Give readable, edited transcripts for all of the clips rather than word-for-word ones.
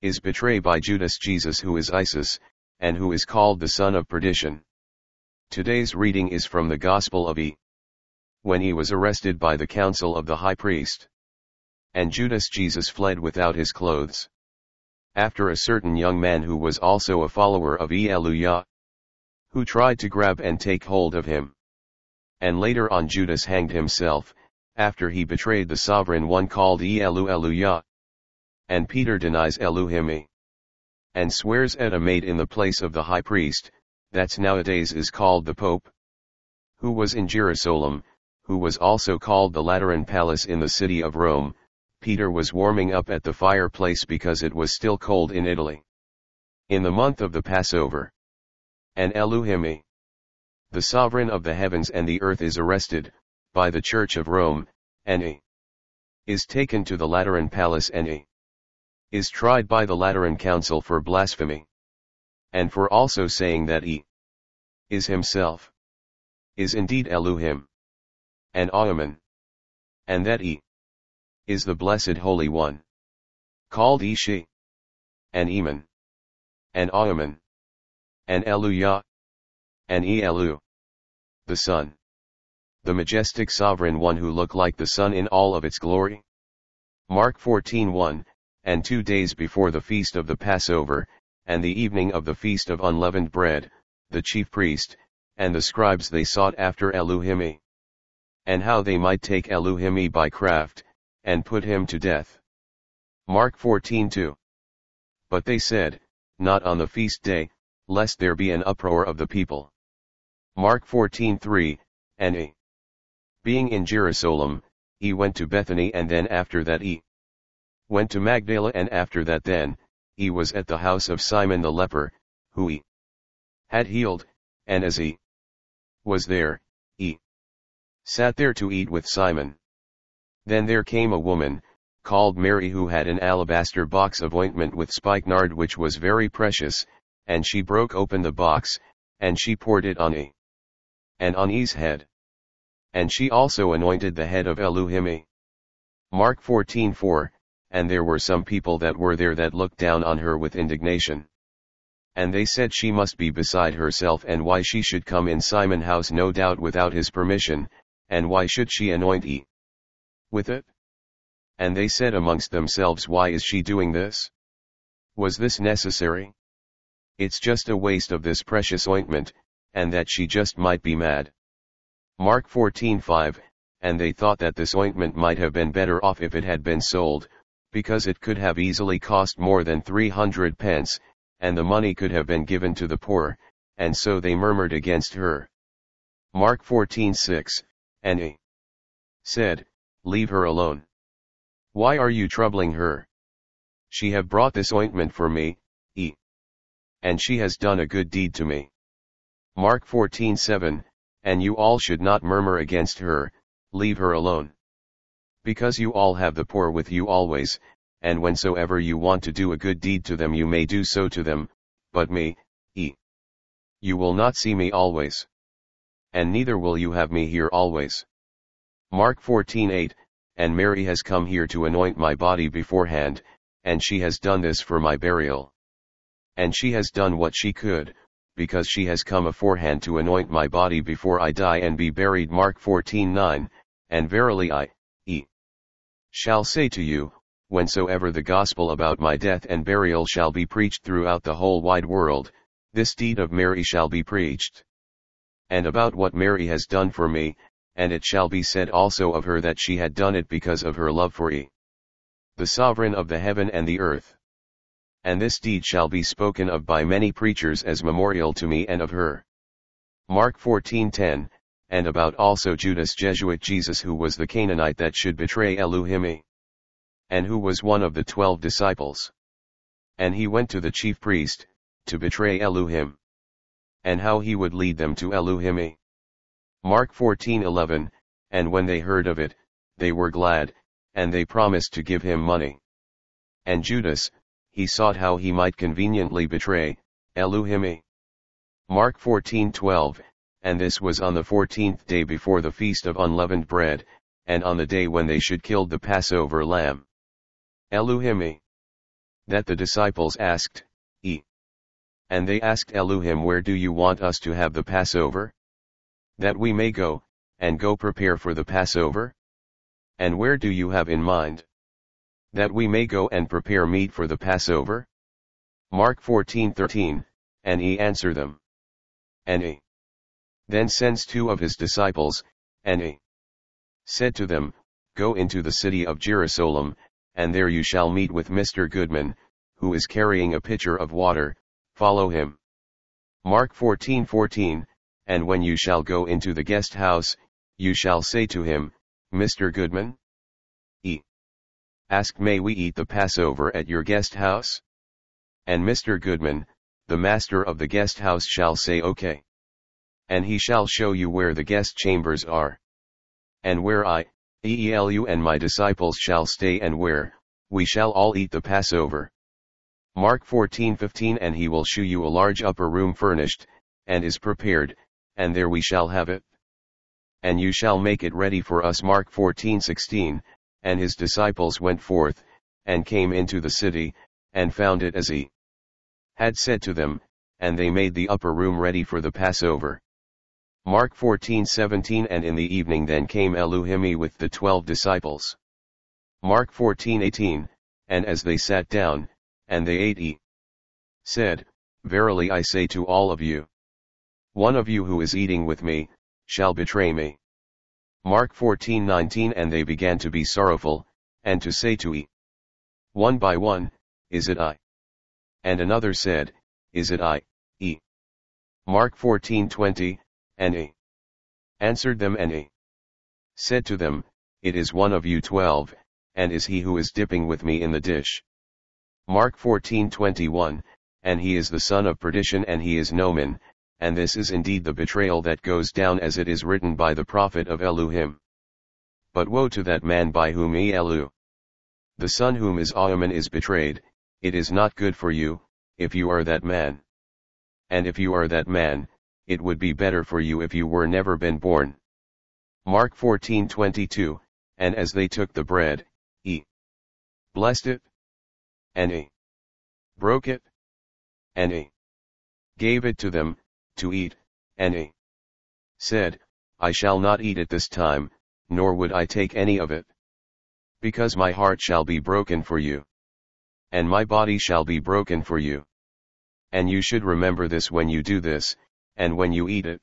is betrayed by Judas Jesus, who is Isis, and who is called the son of perdition. Today's reading is from the Gospel of Iy. When he was arrested by the council of the high priest, and Judas Jesus fled without his clothes, after a certain young man who was also a follower of Elu'hymn, who tried to grab and take hold of him. And later on Judas hanged himself, after he betrayed the sovereign one called Elu'hymn. And Peter denies Elu'hymn, and swears at a maid in the place of the high priest, that's nowadays is called the Pope, who was in Girasolem, who was also called the Lateran palace in the city of Rome. Peter was warming up at the fireplace because it was still cold in Italy, in the month of the Passover. And Elu'hymn, the sovereign of the heavens and the earth, is arrested by the Church of Rome, and he is taken to the Lateran palace, and he is tried by the Lateran council for blasphemy, and for also saying that he is himself is indeed Elu'hymn and Elu'hymn, and that he is the Blessed Holy One, called Ishi, and Eman, and Elu'hymn, and Elu'hymn, and Elu, the Son, the majestic sovereign one who looked like the sun in all of its glory. Mark 14:1. And 2 days before the feast of the Passover, and the evening of the feast of unleavened bread, the chief priest, and the scribes, they sought after Elu'hymn, and how they might take Elu'hymn by craft, and put him to death. Mark 14:2. But they said, not on the feast day, lest there be an uproar of the people. Mark 14:3. And he, being in Girasolem, he went to Bethany, and then after that he went to Magdala, and after that then, he was at the house of Simon the leper, who he had healed, and as he was there, he sat there to eat with Simon. Then there came a woman, called Mary, who had an alabaster box of ointment with spikenard, which was very precious, and she broke open the box, and she poured it on Iy, and on Iy's head. And she also anointed the head of Elu'hymn. Mark 14:4. And there were some people that were there that looked down on her with indignation. And they said she must be beside herself, and why she should come in Simon's house, no doubt without his permission, and why should she anoint Iy with it? And they said amongst themselves, why is she doing this? Was this necessary? It's just a waste of this precious ointment, and that she just might be mad. Mark 14:5. And they thought that this ointment might have been better off if it had been sold, because it could have easily cost more than 300 pence, and the money could have been given to the poor, and so they murmured against her. Mark 14:6. And he said, leave her alone. Why are you troubling her? She have brought this ointment for me, and she has done a good deed to me. Mark 14:7. And you all should not murmur against her, leave her alone. Because you all have the poor with you always, and whensoever you want to do a good deed to them you may do so to them, but me, you will not see me always. And neither will you have me here always. Mark 14:8. And Mary has come here to anoint my body beforehand, and she has done this for my burial. And she has done what she could, because she has come aforehand to anoint my body before I die and be buried. Mark 14:9. And verily I shall say to you, whensoever the gospel about my death and burial shall be preached throughout the whole wide world, this deed of Mary shall be preached. And about what Mary has done for me, and it shall be said also of her that she had done it because of her love for Iy, the sovereign of the heaven and the earth. And this deed shall be spoken of by many preachers as memorial to me and of her. Mark 14:10. And about also Judas Jesuit Jesus, who was the Canaanite that should betray Elu'hymn, and who was one of the 12 disciples. And he went to the chief priest, to betray Elu'hymn, and how he would lead them to Elu'hymn. Mark 14:11. And when they heard of it, they were glad, and they promised to give him money. And Judas, he sought how he might conveniently betray Elu'hymn. Mark 14:12. And this was on the 14th day before the feast of unleavened bread, and on the day when they should kill the Passover lamb. Elu'hymn, That the disciples asked, And they asked Elu'hymn, where do you want us to have the Passover? That we may go, and go prepare for the Passover? And where do you have in mind? That we may go and prepare meat for the Passover? Mark 14:13, and he answered them. And he then sends 2 of his disciples, and he said to them, Go into the city of Girasolem, and there you shall meet with Mr. Goodman, who is carrying a pitcher of water, follow him. Mark 14:14, and when you shall go into the guest house, you shall say to him, Mr. Goodman, ask, may we eat the Passover at your guest house? And Mr. Goodman, the master of the guest house, shall say, Okay. And he shall show you where the guest chambers are. And where I, Elu'hymn, and my disciples shall stay, and where we shall all eat the Passover. Mark 14:15, and he will shew you a large upper room furnished, and is prepared, and there we shall have it. And you shall make it ready for us. Mark 14:16, and his disciples went forth, and came into the city, and found it as he had said to them, and they made the upper room ready for the Passover. Mark 14:17, and in the evening then came Elu'hymn with the 12 disciples. Mark 14:18, and as they sat down, and they ate, he said, Verily I say to all of you, one of you who is eating with me, shall betray me. Mark 14:19, and they began to be sorrowful, and to say to he one by one, Is it I? And another said, Is it I, he? Mark 14:20, and he answered them, and he said to them, It is one of you 12, and is he who is dipping with me in the dish. Mark 14:21, and he is the son of perdition, and he is no man, and this is indeed the betrayal that goes down, as it is written by the prophet of Elu'hymn. But woe to that man by whom Elu'hymn, the son whom is Elu'hymn, is betrayed. It is not good for you, if you are that man. And if you are that man, it would be better for you if you were never been born. Mark 14:22, and as they took the bread, he blessed it, and he broke it, and he gave it to them, to eat, and he said, I shall not eat it this time, nor would I take any of it, because my heart shall be broken for you, and my body shall be broken for you. And you should remember this when you do this, and when you eat it.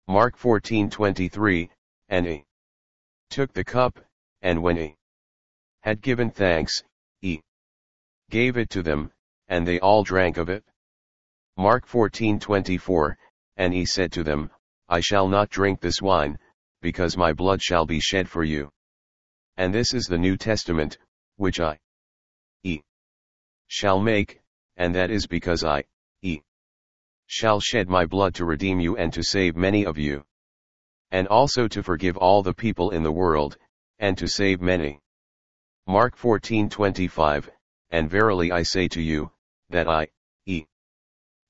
Mark 14:23, and he took the cup, and when he had given thanks, he gave it to them, and they all drank of it. Mark 14:24, and he said to them, I shall not drink this wine, because my blood shall be shed for you. And this is the New Testament, which I shall make, and that is because I shall shed my blood to redeem you and to save many of you. And also to forgive all the people in the world, and to save many. Mark 14:25, and verily I say to you, that I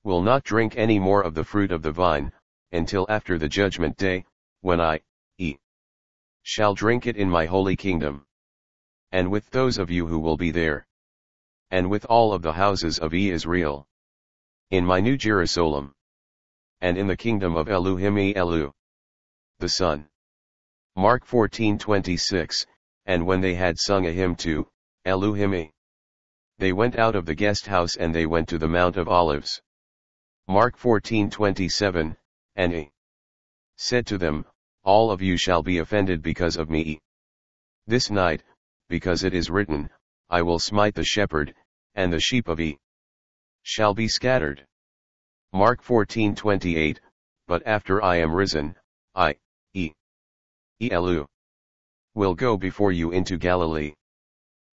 will not drink any more of the fruit of the vine, until after the judgment day, when I shall drink it in my holy kingdom. And with those of you who will be there, and with all of the houses of Israel, in my new Girasolem, and in the kingdom of Elu'hymn, the Son. Mark 14:26, and when they had sung a hymn to Elu'hymn, they went out of the guest house, and they went to the Mount of Olives. Mark 14:27, and he said to them, All of you shall be offended because of me this night, because it is written, I will smite the shepherd, and the sheep of shall be scattered. Mark 14:28, but after I am risen, I will go before you into Galilee.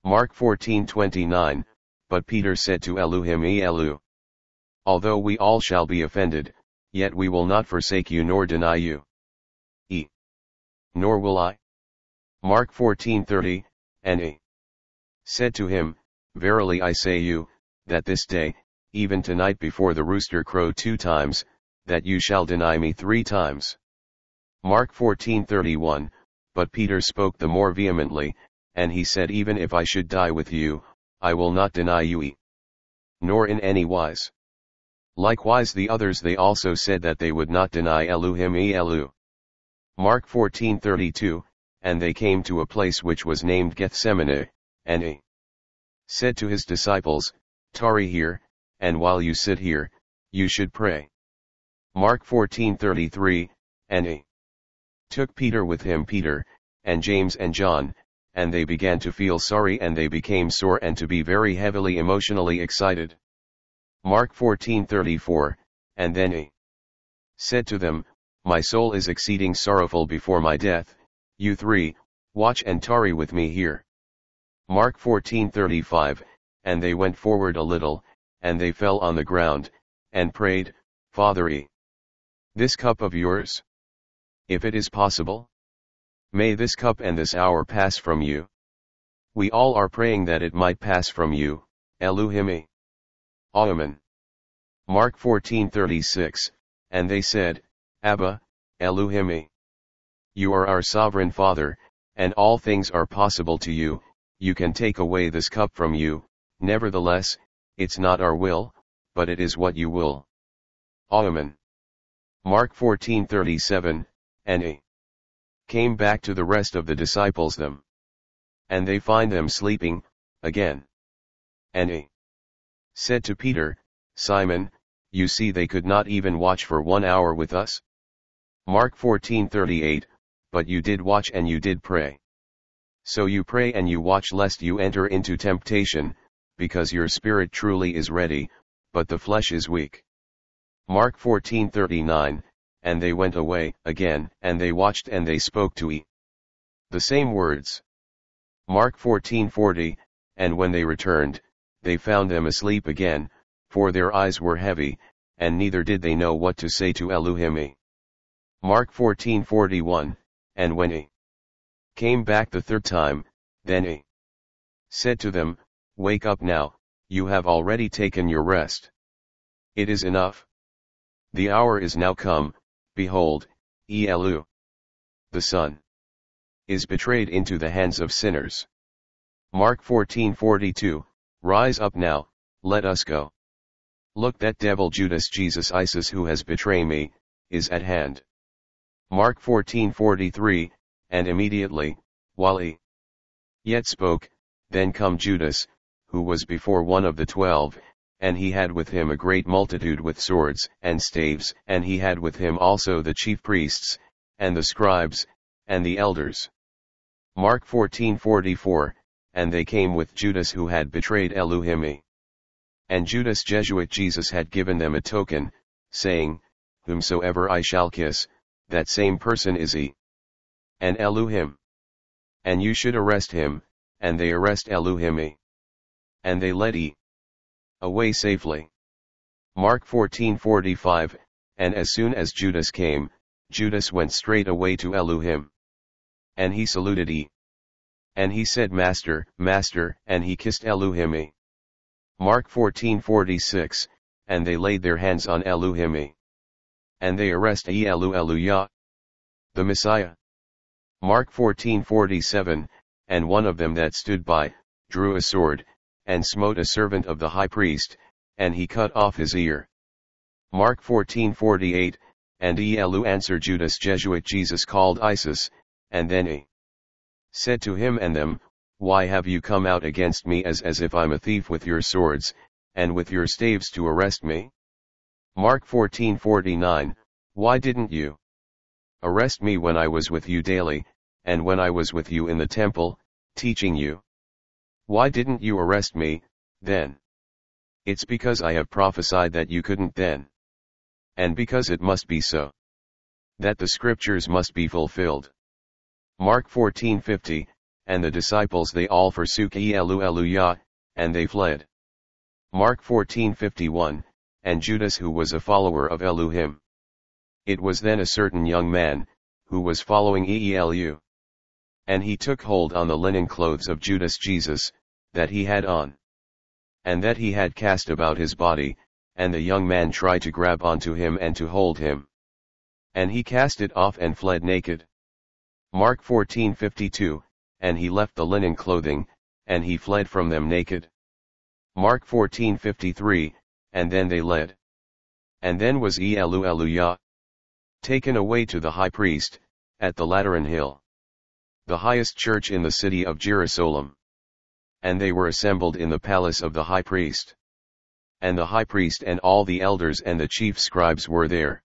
Mark 14:29, but Peter said to Elu'hymn, although we all shall be offended, yet we will not forsake you nor deny you. Nor will I. Mark 14:30, and he said to him, Verily I say you, that this day, even tonight before the rooster crow 2 times, that you shall deny me 3 times. Mark 14:31, but Peter spoke the more vehemently, and he said, Even if I should die with you, I will not deny you, nor in any wise. Likewise the others they also said that they would not deny Elu'hymn Elu. Mark 14:32, and they came to a place which was named Gethsemane, and he said to his disciples, Tarry here, and while you sit here, you should pray. Mark 14:33, and he took Peter with him, Peter, and James and John, and they began to feel sorry and they became sore and to be very heavily emotionally excited. Mark 14:34, and then he said to them, My soul is exceeding sorrowful before my death, you three, watch and tarry with me here. Mark 14:35, and they went forward a little, and they fell on the ground, and prayed, Father, this cup of yours, if it is possible, may this cup and this hour pass from you. We all are praying that it might pass from you, Elu'hymn. Amen. Mark 14:36, and they said, Abba, Elu'hymn. You are our sovereign Father, and all things are possible to you, you can take away this cup from you, nevertheless, it's not our will, but it is what you will. Amen. Mark 14:37, and he came back to the rest of the disciples them. And they find them sleeping, again. And he said to Peter, Simon, you see they could not even watch for 1 hour with us? Mark 14:38, but you did watch and you did pray. So you pray and you watch lest you enter into temptation, because your spirit truly is ready, but the flesh is weak. Mark 14:39, and they went away, again, and they watched and they spoke to the same words. Mark 14:40, and when they returned, they found them asleep again, for their eyes were heavy, and neither did they know what to say to Elu'hymn. Mark 14:41, and when he came back the third time, then he said to them, Wake up now, you have already taken your rest. It is enough. The hour is now come, behold, Elu, the Son, is betrayed into the hands of sinners. Mark 14:42, Rise up now, let us go. Look, that devil Judas Jesus Isis who has betrayed me, is at hand. Mark 14:43, and immediately, while he yet spoke, then come Judas, who was before one of the 12, and he had with him a great multitude with swords and staves, and he had with him also the chief priests, and the scribes, and the elders. Mark 14:44, and they came with Judas who had betrayed Elu'hymn. And Judas Jesuit Jesus had given them a token, saying, Whomsoever I shall kiss, that same person is he. And Elu'hymn. And you should arrest him, and they arrest Elu'hymn. And they led he away safely. Mark 14:45, and as soon as Judas came, Judas went straight away to Elu'hymn. And he saluted he. And he said, Master, Master, and he kissed Elu'hymn. Mark 14:46, and they laid their hands on Elu'hymn. And they arrest Elu'hymn, the Messiah. Mark 14:47, and one of them that stood by, drew a sword, and smote a servant of the high priest, and he cut off his ear. Mark 14:48, and Elu answered Judas Jesuit Jesus called Isis, and then he said to him and them, Why have you come out against me as if I'm a thief with your swords, and with your staves to arrest me? Mark 14:49, Why didn't you arrest me when I was with you daily, and when I was with you in the temple, teaching you? Why didn't you arrest me, then? It's because I have prophesied that you couldn't then. And because it must be so. That the scriptures must be fulfilled. Mark 14:50, and the disciples they all forsook Elu'hymn, and they fled. Mark 14:51, and Judas who was a follower of Elu'hymn. It was then a certain young man, who was following Elu. And he took hold on the linen clothes of Judas Jesus, that he had on. And that he had cast about his body, and the young man tried to grab onto him and to hold him. And he cast it off and fled naked. Mark 14:52, and he left the linen clothing, and he fled from them naked. Mark 14:53, and then they led. And then was Elu'hymn taken away to the high priest, at the Lateran hill, the highest church in the city of Girasolem. And they were assembled in the palace of the high priest. And the high priest and all the elders and the chief scribes were there.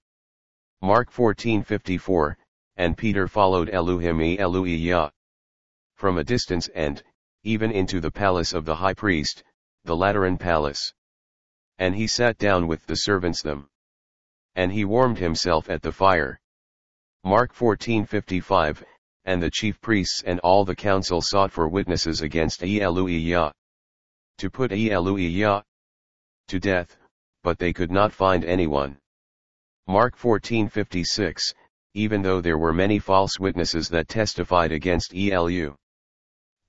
Mark 14:54, and Peter followed Elu'hymn from a distance and, even into the palace of the high priest, the Lateran palace. And he sat down with the servants them. And he warmed himself at the fire. Mark 14:55, and the chief priests and all the council sought for witnesses against Elu'hymn, to put Elu'hymn to death, but they could not find anyone. Mark 14:56, even though there were many false witnesses that testified against Elu'hymn.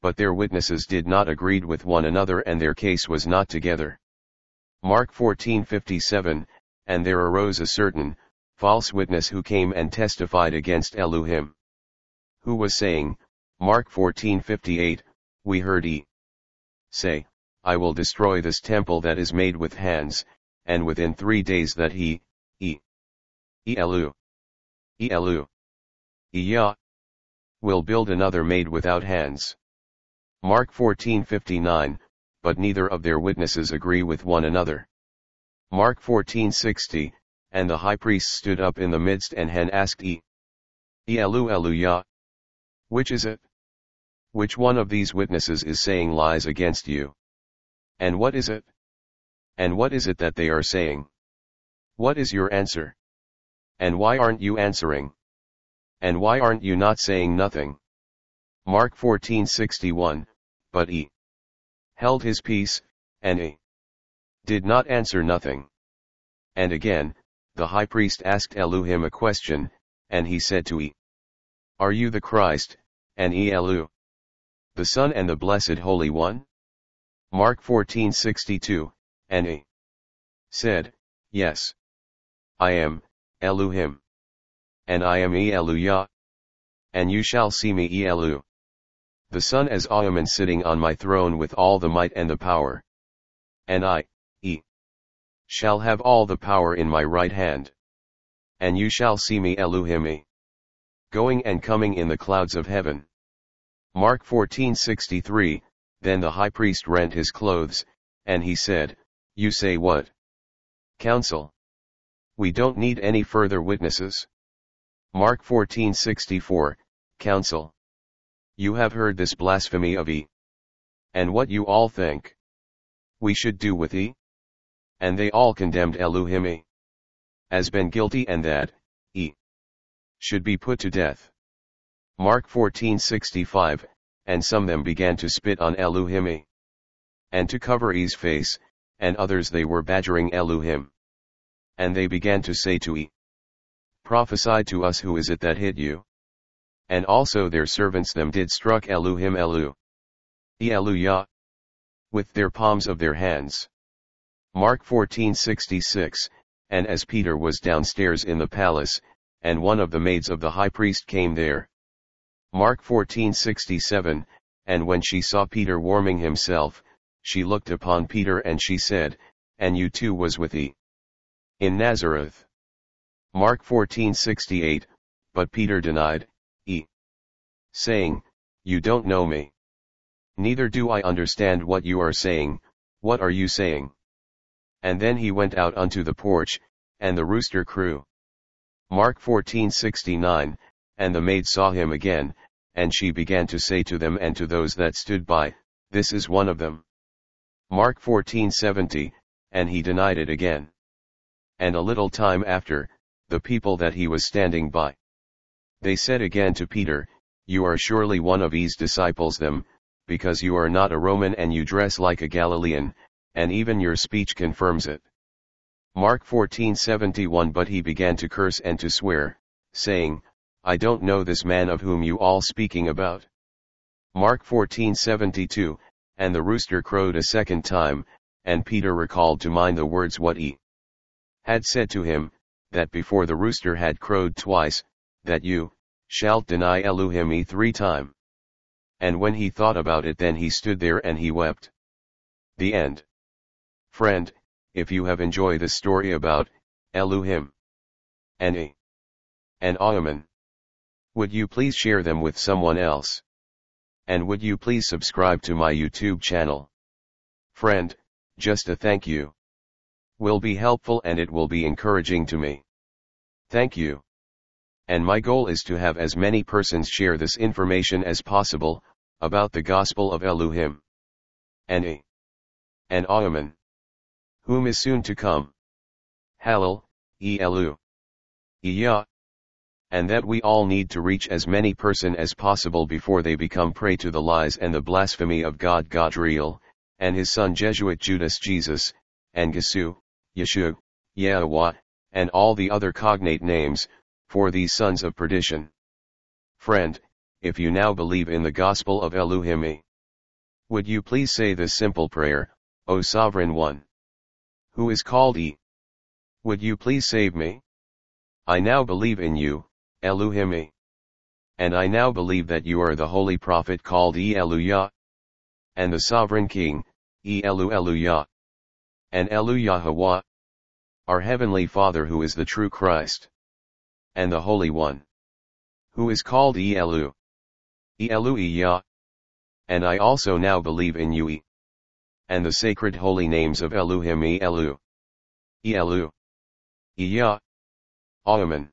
But their witnesses did not agree with one another and their case was not together. Mark 14:57, and there arose a certain, false witness who came and testified against Elu'hymn, who was saying, Mark 14:58, we heard say, I will destroy this temple that is made with hands, and within 3 days that Elu'hymn will build another made without hands. Mark 14:59, but neither of their witnesses agree with one another. Mark 14:60, and the high priest stood up in the midst and asked Elu'hymn, which is it? Which one of these witnesses is saying lies against you? And what is it? And what is it that they are saying? What is your answer? And why aren't you answering? And why aren't you not saying nothing? Mark 14:61, but he held his peace, and he did not answer nothing. And again, the high priest asked Elu'hymn a question, and he said to Are you the Christ, and Elu'hymn, the Son and the Blessed Holy One? Mark 14:62, and he said, Yes. I am, Elu'hymn. And I am Elu'hymn. And you shall see me Elu'hymn, the Son as Elu'hymn sitting on my throne with all the might and the power. And I, shall have all the power in my right hand. And you shall see me Elu'hymn, going and coming in the clouds of heaven. Mark 14:63, then the high priest rent his clothes, and he said, You say what? Counsel. We don't need any further witnesses. Mark 14:64, Counsel. You have heard this blasphemy of and what you all think we should do with And they all condemned Elu'hymn as been guilty and that should be put to death. Mark 14:65, and some them began to spit on Elu'hymn, and to cover his face, and others they were badgering Elu'hymn. And they began to say to Prophesy to us, who is it that hit you? And also their servants them did struck Elu'hymn with their palms of their hands. Mark 14:66, and as Peter was downstairs in the palace, and one of the maids of the high priest came there. Mark 14:67, and when she saw Peter warming himself, she looked upon Peter and she said, And you too was with in Nazareth. Mark 14:68, but Peter denied, saying, You don't know me. Neither do I understand what you are saying. What are you saying? And then he went out unto the porch, and the rooster crew. Mark 14:69, and the maid saw him again, and she began to say to them and to those that stood by, This is one of them. Mark 14:70, and he denied it again. And a little time after, the people that he was standing by, they said again to Peter, You are surely one of his disciples them, because you are not a Roman and you dress like a Galilean, and even your speech confirms it. Mark 14:71, but he began to curse and to swear, saying, I don't know this man of whom you all speaking about. Mark 14:72, and the rooster crowed a second time, and Peter recalled to mind the words what he had said to him, that before the rooster had crowed twice, that you shalt deny Elu'hymn 3 times. And when he thought about it, then he stood there and he wept. The end. Friend, if you have enjoyed this story about Elu'hymn and Iy and Elu'hymn, would you please share them with someone else? And would you please subscribe to my YouTube channel? Friend, just a thank you will be helpful and it will be encouraging to me. Thank you. And my goal is to have as many persons share this information as possible, about the gospel of Elu'hymn and Iy and Elu'hymn, whom is soon to come. Hallel, Elu'hymn. And that we all need to reach as many person as possible before they become prey to the lies and the blasphemy of God Girasolem, and his son Jesuit Judas Jesus, and Gesu, Yeshua, Yahweh, and all the other cognate names, for these sons of perdition. Friend, if you now believe in the gospel of Elu'hymn, would you please say this simple prayer, O Sovereign One, who is called Iy, would you please save me? I now believe in you, Elu'hymn, and I now believe that you are the holy prophet called Elu'hymn, and the sovereign king, Elu'hymn, and Yahweh, our heavenly Father who is the true Christ, and the Holy One, who is called Elu'hymn, and I also now believe in you, Iy, and the sacred holy names of Elu'hymn, Elu'hymn, Elu'hymn.